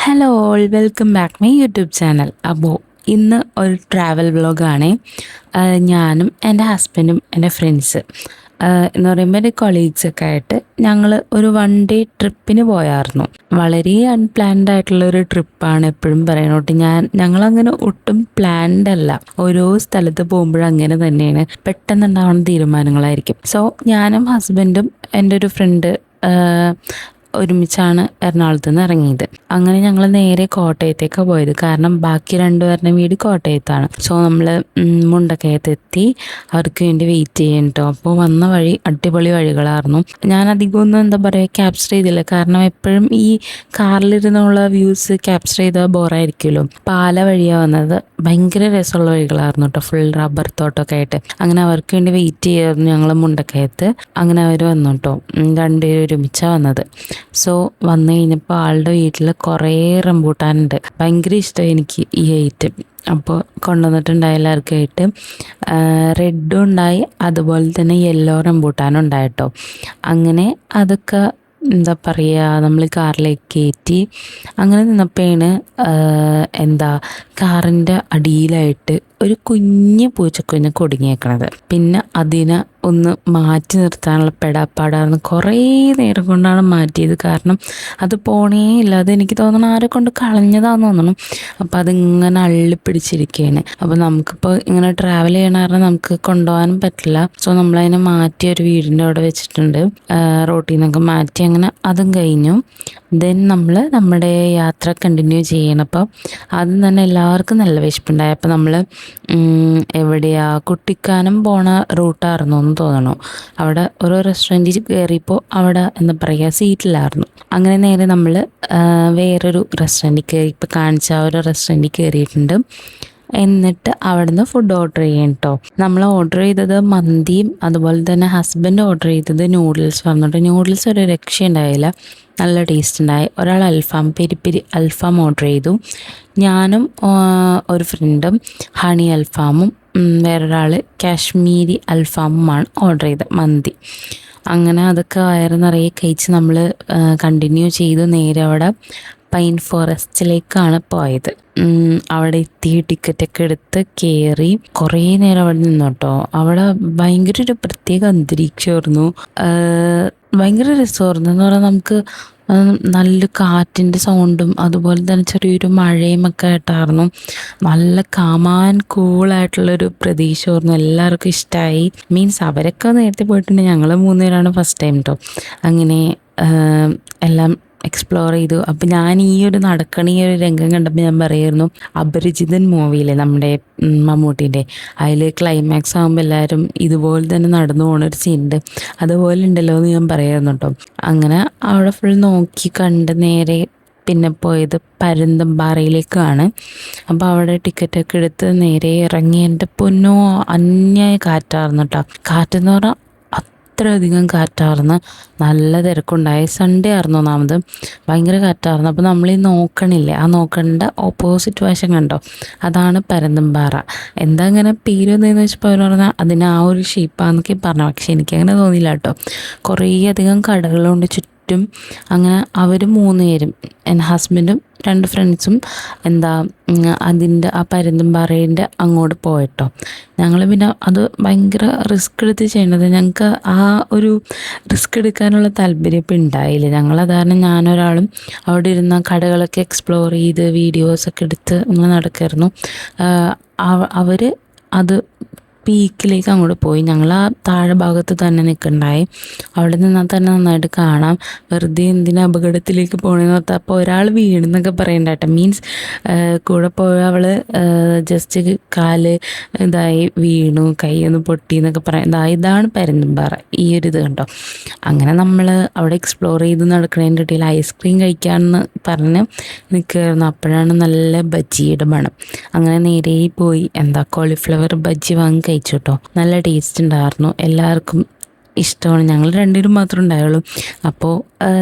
Hello all, welcome back my YouTube channel. അപ്പോൾ ഇന്ന് ഒരു ട്രാവൽ വ്ളോഗാണ്. ഞാനും എൻ്റെ ഹസ്ബൻഡും എൻ്റെ ഫ്രണ്ട്സ് എന്ന് പറയുമ്പോൾ എൻ്റെ കൊളീഗ്സൊക്കെ ആയിട്ട് ഞങ്ങൾ ഒരു 1 ഡേ ട്രിപ്പിന് പോയായിരുന്നു. വളരെ അൺപ്ലാൻഡ് ആയിട്ടുള്ളൊരു ട്രിപ്പാണ്. എപ്പോഴും പറയണോട്ട് ഞങ്ങളങ്ങനെ ഒട്ടും പ്ലാൻഡ് അല്ല. ഓരോ സ്ഥലത്ത് പോകുമ്പോഴും അങ്ങനെ തന്നെയാണ്, പെട്ടെന്നുണ്ടാവുന്ന തീരുമാനങ്ങളായിരിക്കും. സോ ഞാനും ഹസ്ബൻഡും എൻ്റെ ഒരു ഫ്രണ്ട് ഒരുമിച്ചാണ് എറണാകുളത്ത് നിന്ന് ഇറങ്ങിയത്. അങ്ങനെ ഞങ്ങൾ നേരെ കോട്ടയത്തേക്ക് പോയത്. കാരണം ബാക്കി രണ്ടുപേരുടെ വീട് കോട്ടയത്താണ്. സോ നമ്മൾ മുണ്ടക്കയത്ത് എത്തി അവർക്ക് വേണ്ടി വെയിറ്റ് ചെയ്യും കേട്ടോ. അപ്പോൾ വന്ന വഴി അടിപൊളി വഴികളായിരുന്നു. ഞാൻ അധികം ഒന്നും എന്താ പറയുക ക്യാപ്ചർ ചെയ്തില്ല. കാരണം എപ്പോഴും ഈ കാറിലിരുന്നുള്ള വ്യൂസ് ക്യാപ്ചർ ചെയ്താൽ ബോറായിരിക്കുമല്ലോ. പാല വഴിയാണ് വന്നത്. ഭയങ്കര രസമുള്ള വഴികളായിരുന്നു കേട്ടോ. ഫുൾ റബ്ബർ തോട്ടമൊക്കെ ആയിട്ട്. അങ്ങനെ അവർക്ക് വേണ്ടി വെയിറ്റ് ചെയ്യായിരുന്നു ഞങ്ങൾ മുണ്ടക്കയത്ത്. അങ്ങനെ അവർ വന്നു കേട്ടോ. രണ്ടുപേരും ഒരുമിച്ചാണ് വന്നത്. സോ വന്നു കഴിഞ്ഞപ്പോൾ ആളുടെ വീട്ടിൽ കുറേ റംബൂട്ടാനുണ്ട്. ഭയങ്കര ഇഷ്ടമായി എനിക്ക് ഈ ഐറ്റം. അപ്പോൾ കൊണ്ടുവന്നിട്ടുണ്ടായി എല്ലാവർക്കായിട്ട്. റെഡും ഉണ്ടായി, അതുപോലെ തന്നെ യെല്ലോ റംബൂട്ടാനും ഉണ്ടായിട്ടോ. അങ്ങനെ അതൊക്കെ എന്താ പറയുക, നമ്മൾ കാറിലേക്ക് കയറ്റി അങ്ങനെ നിന്നപ്പോഴാണ് കാറിൻ്റെ അടിയിലായിട്ട് ഒരു കുഞ്ഞ് പൂച്ചക്കുഞ്ഞ് കുടുങ്ങിയേക്കണത്. പിന്നെ അതിനെ ഒന്ന് മാറ്റി നിർത്താനുള്ള പെടാപ്പാടായിരുന്നു. കുറേ നേരം കൊണ്ടാണ് മാറ്റിയത്. കാരണം അത് പോണേ ഇല്ല. അത് എനിക്ക് തോന്നണം ആരെ കൊണ്ട് കളഞ്ഞതാന്ന് തോന്നണം. അപ്പോൾ അതിങ്ങനെ അള്ളിപ്പിടിച്ചിരിക്കുകയാണ്. അപ്പോൾ നമുക്കിപ്പോൾ ഇങ്ങനെ ട്രാവൽ ചെയ്യണ കാരണം നമുക്ക് കൊണ്ടുപോകാനും പറ്റില്ല. സോ നമ്മളതിനെ മാറ്റി ഒരു വീടിൻ്റെ അവിടെ വെച്ചിട്ടുണ്ട്. റോട്ടിൽ നിന്നൊക്കെ മാറ്റി. അങ്ങനെ അതും കഴിഞ്ഞു. ദെൻ നമ്മൾ നമ്മുടെ യാത്ര കണ്ടിന്യൂ ചെയ്യണം. അപ്പോൾ ആദ്യം തന്നെ എല്ലാവർക്കും നല്ല വിശപ്പുണ്ടായി. അപ്പോൾ നമ്മൾ എവിടെയാ കുട്ടിക്കാനം പോണ റൂട്ടായിരുന്നു എന്ന് തോന്നണു. അവിടെ ഓരോ റെസ്റ്റോറൻറ്റിൽ കയറിയപ്പോൾ അവിടെ എന്താ പറയുക സീറ്റിലായിരുന്നു. അങ്ങനെ നേരെ നമ്മൾ വേറൊരു റെസ്റ്റോറൻറ്റിൽ കയറി, ഇപ്പോൾ കാണിച്ച ആ ഒരു റെസ്റ്റോറൻറ്റിൽ കയറിയിട്ടുണ്ട്. എന്നിട്ട് അവിടുന്ന് ഫുഡ് ഓർഡർ ചെയ്യണം കേട്ടോ. നമ്മൾ ഓർഡർ ചെയ്തത് മന്തിയും അതുപോലെ തന്നെ ഹസ്ബൻഡ് ഓർഡർ ചെയ്തത് നൂഡിൽസ് വന്നിട്ട്. നൂഡിൽസ് ഒരു രക്ഷയുണ്ടായില്ല, നല്ല ടേസ്റ്റ് ഉണ്ടായി. ഒരാൾ അൽഫാം, പെരി അൽഫാം ഓർഡർ ചെയ്തു. ഞാനും ഒരു ഫ്രണ്ടും ഹണി അൽഫാമും വേറൊരാൾ കാശ്മീരി അൽഫാമുമാണ് ഓർഡർ ചെയ്തത്, മന്തി. അങ്ങനെ അതൊക്കെ വയറ് നിറയെ കഴിച്ച് നമ്മൾ കണ്ടിന്യൂ ചെയ്തു. നേരെ അവിടെ പൈൻ ഫോറസ്റ്റിലേക്കാണ് പോയത്. അവിടെ എത്തി ടിക്കറ്റൊക്കെ എടുത്ത് കയറി കുറേ നേരം അവിടെ നിന്നു കേട്ടോ. അവിടെ ഭയങ്കര ഒരു പ്രത്യേക അന്തരീക്ഷമായിരുന്നു. ഭയങ്കര രസമായിരുന്നു. എന്ന് പറഞ്ഞാൽ നമുക്ക് നല്ല കാറ്റിൻ്റെ സൗണ്ടും അതുപോലെ തന്നെ ചെറിയൊരു മഴയും ഒക്കെ ആയിട്ടായിരുന്നു. നല്ല കാമാൻ കൂളായിട്ടുള്ളൊരു പ്രദേശമായിരുന്നു. എല്ലാവർക്കും ഇഷ്ടമായി. മീൻസ് അവരൊക്കെ നേരത്തെ പോയിട്ടുണ്ട്, ഞങ്ങൾ 3 പേരാണ് ഫസ്റ്റ് ടൈം കേട്ടോ. അങ്ങനെ എല്ലാം എക്സ്പ്ലോർ ചെയ്തു. അപ്പം ഞാൻ ഈ ഒരു രംഗം കണ്ടപ്പോൾ ഞാൻ പറയായിരുന്നു, അപരിചിതൻ മൂവിയിലെ നമ്മുടെ മമ്മൂട്ടീൻ്റെ അതിൽ ക്ലൈമാക്സ് ആകുമ്പോൾ എല്ലാവരും ഇതുപോലെ തന്നെ നടന്നു പോകുന്നൊരു സീനുണ്ട്, അതുപോലെ ഉണ്ടല്ലോ എന്ന് ഞാൻ പറയായിരുന്നു കേട്ടോ. അങ്ങനെ അവിടെ ഫുൾ നോക്കി കണ്ട് നേരെ പിന്നെ പോയത് പരുന്തുംപാറയിലേക്കാണ്. അപ്പോൾ അവിടെ ടിക്കറ്റൊക്കെ എടുത്ത് നേരെ ഇറങ്ങി. എൻ്റെ പൊന്നോ, അന്യായ കാറ്റായിരുന്നു കേട്ടോ. കാറ്റെന്ന് പറഞ്ഞാൽ അത്രയധികം കാറ്റായിരുന്നു. നല്ല തിരക്കുണ്ടായി. സൺഡേ ആയിരുന്നു ഒന്നാമത്. ഭയങ്കര കാറ്റായിരുന്നു. അപ്പോൾ നമ്മൾ ഈ നോക്കണില്ലേ, ആ നോക്കേണ്ട ഓപ്പോസിറ്റ് വശം കണ്ടോ, അതാണ് പരുന്തുംപാറ. എന്താ അങ്ങനെ പേര് വന്നതെന്ന് വെച്ചപ്പോൾ അവർ പറഞ്ഞാൽ അതിന് ആ ഒരു ഷേപ്പാന്നൊക്കെ പറഞ്ഞു. പക്ഷെ എനിക്കങ്ങനെ തോന്നിയില്ല കേട്ടോ. കുറേ അധികം കടകളുണ്ട് ചുറ്റും. അങ്ങനെ അവർ 3 പേരും, എൻ്റെ ഹസ്ബൻഡും 2 ഫ്രണ്ട്സും അതിൻ്റെ ആ പരുന്തുംപാറേൻ്റെ അങ്ങോട്ട് പോയിട്ടോ. ഞങ്ങൾ പിന്നെ അത് ഭയങ്കര റിസ്ക് എടുത്ത് ചെയ്യേണ്ടത്. ഞങ്ങൾക്ക് ആ ഒരു റിസ്ക് എടുക്കാനുള്ള താല്പര്യം ഇപ്പം ഉണ്ടായില്ല. ഞങ്ങളത് കാരണം ഞാനൊരാളും അവിടെ ഇരുന്ന കടകളൊക്കെ എക്സ്പ്ലോർ ചെയ്ത് വീഡിയോസൊക്കെ എടുത്ത് നമ്മൾ നടക്കായിരുന്നു. അവർ അത് പീക്കിലേക്ക് അങ്ങോട്ട് പോയി. ഞങ്ങൾ ആ താഴെ ഭാഗത്ത് തന്നെ നിൽക്കണ്ടായി. അവിടെ നിന്നാൽ തന്നെ നന്നായിട്ട് കാണാം. വെറുതെ എന്തിനാ അപകടത്തിലേക്ക് പോകണമെന്ന് ഓർത്താൽ. അപ്പോൾ ഒരാൾ വീണെന്നൊക്കെ പറയണ്ടാട്ടെ. മീൻസ് കൂടെ പോയ അവൾ ജസ്റ്റ് കാല് വീണു, കൈയൊന്ന് പൊട്ടി എന്നൊക്കെ പറയാം. ഇതാണ് പരുന്തുംപാറ, ഈ ഒരു ഇത് കണ്ടോ. അങ്ങനെ നമ്മൾ അവിടെ എക്സ്പ്ലോർ ചെയ്ത് നടക്കുന്നതിൻ്റെ ഇടയിൽ ഐസ്ക്രീം കഴിക്കാമെന്ന് പറഞ്ഞ് നിൽക്കുകയായിരുന്നു. അപ്പോഴാണ് നല്ല ബജ്ജിയുടെ മണം. അങ്ങനെ നേരെ പോയി കോളിഫ്ലവർ ബജ്ജി വാങ്ങി കഴിച്ചു കേട്ടോ. നല്ല ടേസ്റ്റ് ഉണ്ടായിരുന്നു. എല്ലാവർക്കും ഇഷ്ടമാണ്. ഞങ്ങൾ 2 പേരും മാത്രമേ ഉണ്ടായുള്ളൂ. അപ്പോൾ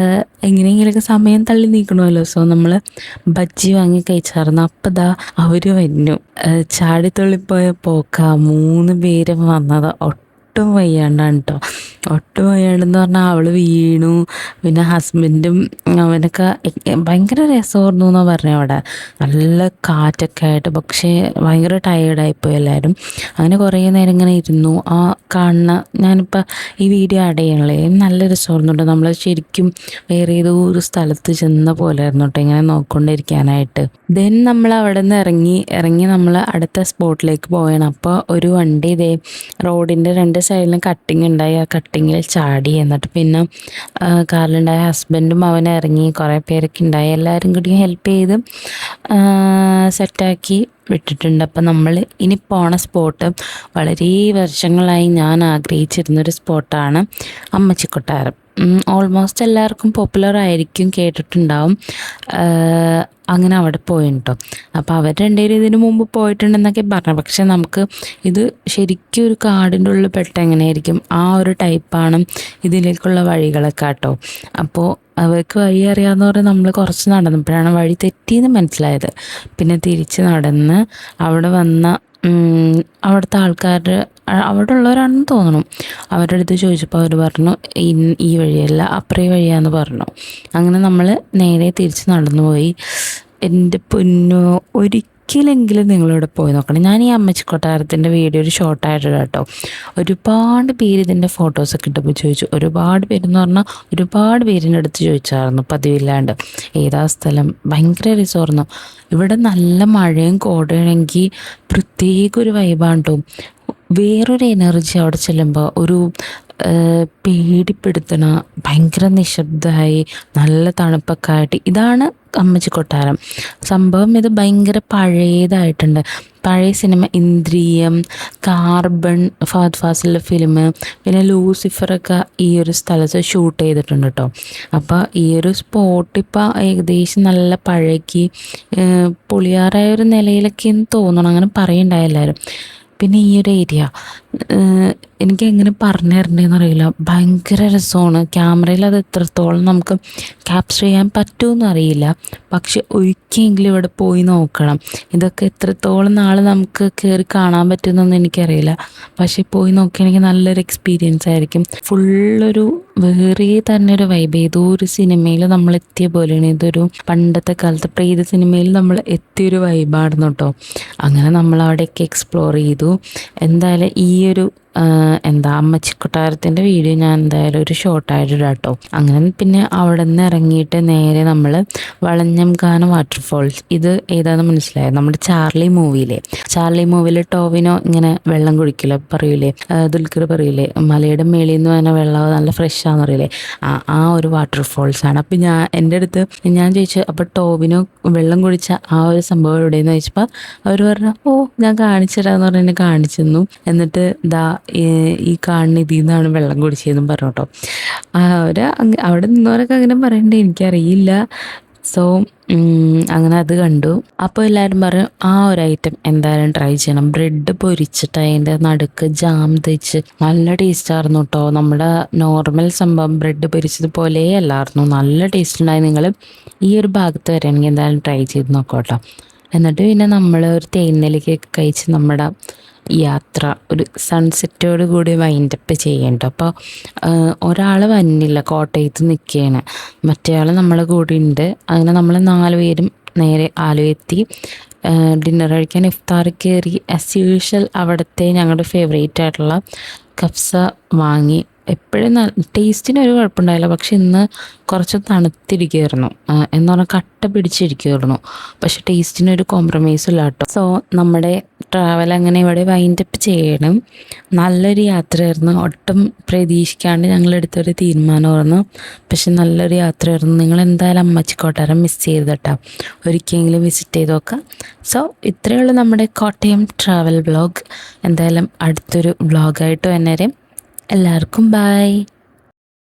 എങ്ങനെയെങ്കിലൊക്കെ സമയം തള്ളി നീക്കണമല്ലോ. സോ നമ്മൾ ബജ്ജി വാങ്ങി കഴിച്ചായിരുന്നു. അപ്പോൾ അവർ വരുന്നു. ചാടിത്തുള്ളിപ്പോയ പോക്ക 3 പേരും വന്നത് ഒട്ടും വയ്യാണ്ടാണ് കേട്ടോ. ഒട്ടും വയ്യാണ്ടെന്ന് പറഞ്ഞാൽ അവൾ വീണു. പിന്നെ ഹസ്ബൻഡും അവനൊക്കെ ഭയങ്കര രസമായിരുന്നു എന്നാണ് പറഞ്ഞത്. അവിടെ നല്ല കാറ്റൊക്കെ ആയിട്ട്, പക്ഷേ ഭയങ്കര ടയേർഡായിപ്പോയി എല്ലാവരും. അങ്ങനെ കുറേ നേരം ഇങ്ങനെ ഇരുന്നു. ആ കാണുന്ന ഞാനിപ്പോൾ ഈ വീഡിയോ ആഡ് ചെയ്യണല്ലേ, നല്ല രസമായിരുന്നു കേട്ടോ. നമ്മൾ ശരിക്കും വേറെ ഏതോ ഒരു സ്ഥലത്ത് ചെന്ന പോലെ ആയിരുന്നു കേട്ടോ ഇങ്ങനെ നോക്കിക്കൊണ്ടിരിക്കാനായിട്ട്. ദെൻ നമ്മൾ അവിടെ നിന്ന് ഇറങ്ങി നമ്മൾ അടുത്ത സ്പോട്ടിലേക്ക് പോവുകയാണ്. അപ്പോൾ ഒരു വണ്ടി ഇതേ റോഡിൻ്റെ 2 സൈഡിലും കട്ടിങ് ഉണ്ടായി. ആ കട്ടിങ്ങിൽ ചാടി. എന്നിട്ട് പിന്നെ കാറിലുണ്ടായ ഹസ്ബൻഡും അവൻ ഇറങ്ങി, കുറേ പേരൊക്കെ ഉണ്ടായി. എല്ലാവരും കൂടി ഹെൽപ്പ് ചെയ്ത് സെറ്റാക്കി വിട്ടിട്ടുണ്ട്. അപ്പം നമ്മൾ ഇനി പോണ സ്പോട്ട് വളരെ വർഷങ്ങളായി ഞാൻ ആഗ്രഹിച്ചിരുന്നൊരു സ്പോട്ടാണ് അമ്മച്ചിക്കൊട്ടാരം. ഓൾമോസ്റ്റ് എല്ലാവർക്കും പോപ്പുലർ ആയിരിക്കും, കേട്ടിട്ടുണ്ടാവും. അങ്ങനെ അവിടെ പോയിട്ടോ. അപ്പോൾ അവർ രണ്ടുപേരും ഇതിനു മുമ്പ് പോയിട്ടുണ്ടെന്നൊക്കെ പറഞ്ഞു. പക്ഷെ നമുക്ക് ഇത് ശരിക്കും ഒരു കാടിൻ്റെ ഉള്ളിൽ പെട്ട എങ്ങനെയായിരിക്കും ആ ഒരു ടൈപ്പാണ് ഇതിലേക്കുള്ള വഴികളൊക്കെ കേട്ടോ. അപ്പോൾ അവർക്ക് വഴി അറിയാമെന്ന് പറഞ്ഞാൽ നമ്മൾ കുറച്ച് നടന്നപ്പോഴാണ് വഴി തെറ്റിയെന്ന് മനസ്സിലായത്. പിന്നെ തിരിച്ച് നടന്ന് അവിടെ വന്ന അവിടുത്തെ ആൾക്കാരുടെ അവിടെ ഉള്ളവരാണെന്ന് തോന്നുന്നു. അവരുടെ അടുത്ത് ചോദിച്ചപ്പോൾ അവർ പറഞ്ഞു ഈ വഴിയല്ല, അപ്പുറേ വഴിയാന്ന് പറഞ്ഞു. അങ്ങനെ നമ്മൾ നേരെ തിരിച്ച് നടന്നു പോയി. എൻ്റെ പൊന്നോ, ഒരിക്കലെങ്കിലും നിങ്ങളിവിടെ പോയി നോക്കണം. ഞാൻ ഈ അമ്മച്ചിക്കൊട്ടാരത്തിൻ്റെ വീഡിയോ ഒരു ഷോർട്ടായിട്ടില്ല കേട്ടോ. ഒരുപാട് പേര് ഇതിൻ്റെ ഫോട്ടോസൊക്കെ ഇട്ടപ്പോൾ ചോദിച്ചു. ഒരുപാട് പേരെന്ന് പറഞ്ഞാൽ ഒരുപാട് പേരിൻ്റെ അടുത്ത് ചോദിച്ചായിരുന്നു പതിവില്ലാണ്ട് ഏതാ സ്ഥലം. ഭയങ്കര രസമായിരുന്നു. ഇവിടെ നല്ല മഴയും കോടയാണെങ്കിൽ പ്രത്യേക ഒരു വൈബാണ് കേട്ടോ. വേറൊരു എനർജി അവിടെ ചെല്ലുമ്പോൾ, ഒരു പേടിപ്പെടുത്തണ, ഭയങ്കര നിശബ്ദമായി നല്ല തണുപ്പൊക്കെ ആയിട്ട്. ഇതാണ് അമ്മച്ചിക്കൊട്ടാരം. സംഭവം ഇത് ഭയങ്കര പഴയതായിട്ടുണ്ട്. പഴയ സിനിമ ഇന്ദ്രിയം, കാർബൺ, ഫഹദ് ഫാസിലിൻ്റെ ഫിലിം, പിന്നെ ലൂസിഫറൊക്കെ ഈ ഒരു സ്ഥലത്ത് ഷൂട്ട് ചെയ്തിട്ടുണ്ട് കേട്ടോ. അപ്പോൾ ഈ ഒരു സ്പോട്ട് ഇപ്പോൾ ഏകദേശം നല്ല പഴകി പൊളിയാറായ ഒരു നിലയിലൊക്കെയെന്ന് തോന്നണം, അങ്ങനെ പറയുണ്ടായി എല്ലാവരും. പിന്നെ ഈ ഒരു ഏരിയ എനിക്ക് എങ്ങനെ പറഞ്ഞു തരേണ്ടതെന്ന് അറിയില്ല, ഭയങ്കര രസമാണ്. ക്യാമറയിൽ അത് എത്രത്തോളം നമുക്ക് ക്യാപ്ചർ ചെയ്യാൻ പറ്റുമെന്ന് അറിയില്ല. പക്ഷെ ഒരിക്കലെങ്കിലും ഇവിടെ പോയി നോക്കണം. ഇതൊക്കെ എത്രത്തോളം നാൾ നമുക്ക് കയറി കാണാൻ പറ്റുമെന്നൊന്നും എനിക്കറിയില്ല. പക്ഷെ പോയി നോക്കുകയാണെങ്കിൽ നല്ലൊരു എക്സ്പീരിയൻസ് ആയിരിക്കും. ഫുള്ളൊരു വേറെ തന്നെ ഒരു വൈബ്. ഏതോ ഒരു സിനിമയിൽ നമ്മൾ എത്തിയ പോലെയാണ്. ഇതൊരു പണ്ടത്തെ കാലത്ത് പ്രേത സിനിമയിൽ നമ്മൾ എത്തിയൊരു വൈബായിരുന്നു കേട്ടോ. അങ്ങനെ നമ്മൾ അവിടെയൊക്കെ എക്സ്പ്ലോർ ചെയ്തു. എന്തായാലും ഈ ഒരു അമ്മച്ചിക്കൊട്ടാരത്തിൻ്റെ വീഡിയോ ഞാൻ എന്തായാലും ഒരു ഷോർട്ടായിട്ട് കേട്ടോ. അങ്ങനെ പിന്നെ അവിടെ നിന്ന് ഇറങ്ങിയിട്ട് നേരെ നമ്മൾ വളഞ്ഞംകാന വാട്ടർഫോൾസ്, ഇത് ഏതാണെന്ന് മനസ്സിലായത്? നമ്മുടെ ചാർലി മൂവിയിൽ ടോവിനോ ഇങ്ങനെ വെള്ളം കുടിക്കില്ല പറയൂലേ, ദുൽഖർ പറയൂലേ, മലയുടെ മേളിൽ നിന്ന് തന്നെ വെള്ളം നല്ല ഫ്രഷാന്ന് പറയില്ലേ, ആ ഒരു വാട്ടർഫോൾസാണ്. അപ്പം എൻ്റെ അടുത്ത് ഞാൻ ചോദിച്ചു, അപ്പോൾ ടോവിനോ വെള്ളം കുടിച്ച ആ ഒരു സംഭവം എവിടെയെന്ന് ചോദിച്ചപ്പോൾ അവർ പറഞ്ഞു, ഞാൻ കാണിച്ചു തരാമെന്ന് പറഞ്ഞ് എന്നെ കാണിച്ചു തന്നു. എന്നിട്ട് ഈ കാണുന്ന ഇതിൽ നിന്നാണ് വെള്ളം കുടിച്ചതെന്നും പറഞ്ഞു കേട്ടോ. അവിടെ നിന്നവരൊക്കെ അങ്ങനെ പറയണ്ടേ എനിക്കറിയില്ല. സോ അങ്ങനെ അത് കണ്ടു. അപ്പോൾ എല്ലാവരും പറയും ആ ഒരു ഐറ്റം എന്തായാലും ട്രൈ ചെയ്യണം. ബ്രെഡ് പൊരിച്ചിട്ട് അതിൻ്റെ നടുക്ക് ജാം തേച്ച് നല്ല ടേസ്റ്റായിരുന്നു കേട്ടോ. നമ്മുടെ നോർമൽ സംഭവം ബ്രെഡ് പൊരിച്ചതുപോലെ അല്ലായിരുന്നു, നല്ല ടേസ്റ്റ് ഉണ്ടായി. നിങ്ങൾ ഈ ഒരു ഭാഗത്ത് വരികയാണെങ്കിൽ എന്തായാലും ട്രൈ ചെയ്ത് നോക്കാം കേട്ടോ. എന്നിട്ട് പിന്നെ നമ്മൾ ഒരു തേയിലയൊക്കെ കഴിച്ച് നമ്മുടെ യാത്ര ഒരു സൺസെറ്റോട് കൂടി വൈൻഡപ്പ് ചെയ്യണ്ട. അപ്പോൾ ഒരാൾ വന്നില്ല, കോട്ടയത്ത് നിൽക്കുകയാണ്, മറ്റേ ആൾ നമ്മളെ കൂടെ ഉണ്ട്. അങ്ങനെ നമ്മൾ 4 പേരും നേരെ ആലുവെത്തി. ഡിന്നർ കഴിക്കാൻ ഇഫ്താർ കയറി. ആസ് യൂഷ്വൽ അവിടുത്തെ ഞങ്ങളുടെ ഫേവറേറ്റ് ആയിട്ടുള്ള കഫ്സ വാങ്ങി. എപ്പോഴും ടേസ്റ്റിന് ഒരു കുഴപ്പമുണ്ടായില്ല, പക്ഷെ ഇന്ന് കുറച്ച് തണുത്തിരിക്കുമായിരുന്നു, എന്ന് പറഞ്ഞാൽ കട്ട പിടിച്ചിരിക്കുമായിരുന്നു. പക്ഷെ ടേസ്റ്റിനൊരു കോംപ്രമൈസും ഇല്ല കേട്ടോ. സോ നമ്മുടെ ട്രാവൽ അങ്ങനെ ഇവിടെ വൈൻഡപ്പ് ചെയ്യണം. നല്ലൊരു യാത്രയായിരുന്നു, ഒട്ടും പ്രതീക്ഷിക്കാണ്ട് ഞങ്ങളെടുത്തൊരു തീരുമാനമായിരുന്നു. പക്ഷെ നല്ലൊരു യാത്രയായിരുന്നു. നിങ്ങൾ എന്തായാലും അമ്മച്ചിക്കൊട്ടാരം മിസ് ചെയ്ത് കേട്ടോ, ഒരിക്കലെങ്കിലും വിസിറ്റ് ചെയ്ത് നോക്കാം. സോ ഇത്രയേ ഉള്ളൂ നമ്മുടെ കോട്ടയം ട്രാവൽ വ്ളോഗ്. എന്തായാലും അടുത്തൊരു വ്ളോഗായിട്ട് വന്നേരം എല്ലാവർക്കും ബൈ.